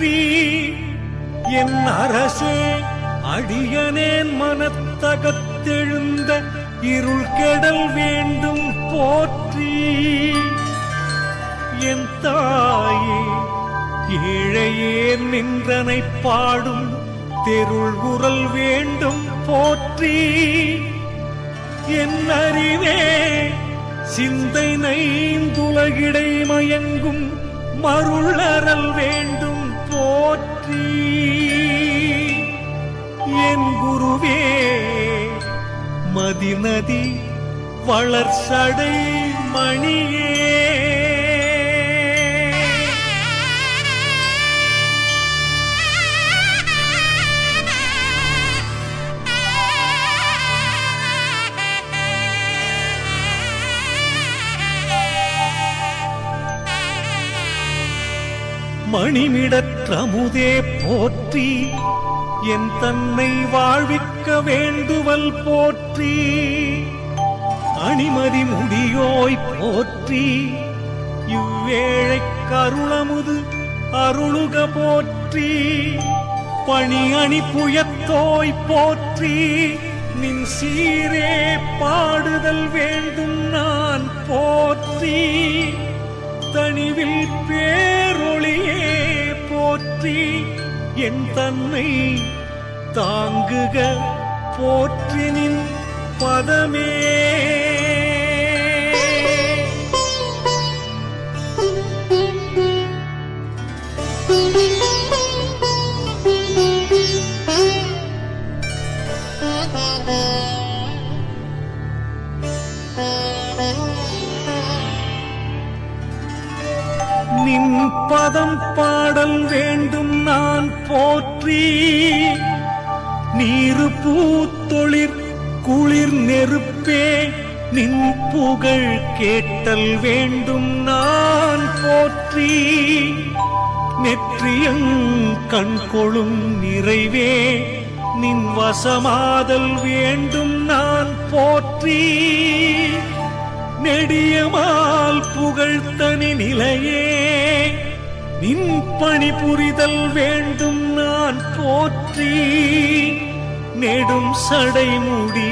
போற்றி என் அரசே அடியனேன் மனத்தகத்தெழுந்த இருள் கெடல் வேண்டும் போற்றி என் தாயே ஏழையேன் நின்றனை பாடும் தெருள் குரல் வேண்டும் போற்றி என் அறிவே சிந்தை நைந்துலகிடை மயங்கும் மருளறல் வேண்டும் போற்றி என் குருவே மதிநதி வளர்சடை மணியே மணிமிடற்றமுதே போற்றி என் தன்னை வாழ்விக்க வேண்டுவல் போற்றி அணிமதி முடியோய் போற்றி இவ்வேழை கருளமுது அருளுக போற்றி பணி அணி புயத்தோய் போற்றி நின் சீரே பாடுதல் வேண்டும் நான் போற்றி தனிவில் பேரொளியே போற்றி என் தன்னை தாங்குக போற்றி நின் பதமே நின் பதம் பாடல் வேண்டும் நான் போற்றி நீரு பூத்தொழிற் குளிர் நெருப்பே நின் புகழ் கேட்டல் வேண்டும் நான் போற்றி நெற்றியங் கண்கொளும் நிறைவே நின் வசமாதல் வேண்டும் நான் போற்றி நெடியமால் புகழ்த்தனி நிலையே நின் பணி புரிதல் வேண்டும் நான் போற்றி நெடும் சடைமுடி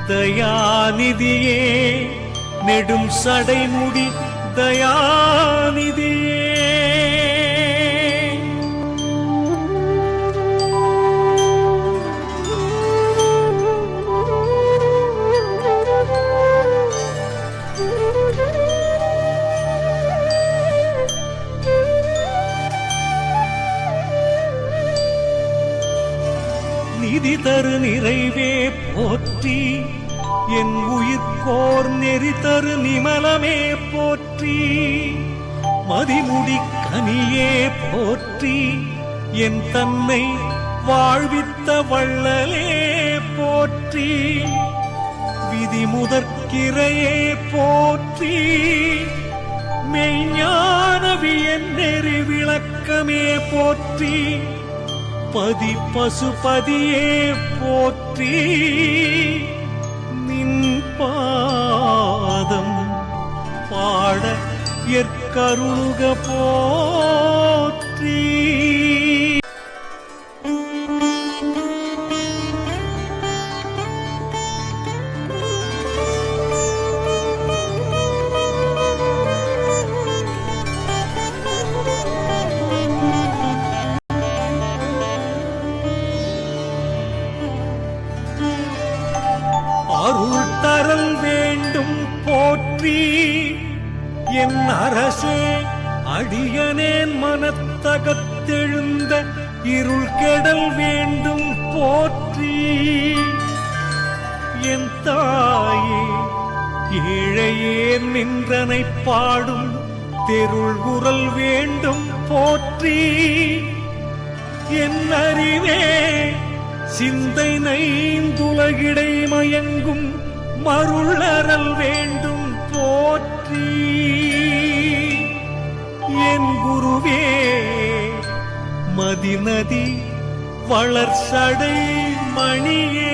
தயாநிதியே நெடும் சடைமுடி தயாநிதியே நிதி தரு நிறைவே போற்றி என் உயிர்கோர் நெறி தரு நிமலமே போற்றி மதிமுடி கனியே போற்றி என் தன்னை வாழ்வித்த வள்ளலே போற்றி விதி முதற்கிரையே போற்றி மெய்ஞானவியன் நெறி விளக்கமே போற்றி பதி பசுபதியே போற்றி நின் பாதம் பாட எற்கருளுக போற்றி அருள் தரல் வேண்டும் போற்றி என் அரசே அடியனேன் மனத்தகத்தெழுந்த இருள் கெடல் வேண்டும் போற்றி என் தாயே ஏழையேன் நின்றனை பாடும் தெருள் குரல் வேண்டும் போற்றி என் அறிவே சிந்தை நைந்துலகிடை மயங்கும் மருளறல் வேண்டும் போற்றி என் குருவே மதிநதி வளர்சடை மணியே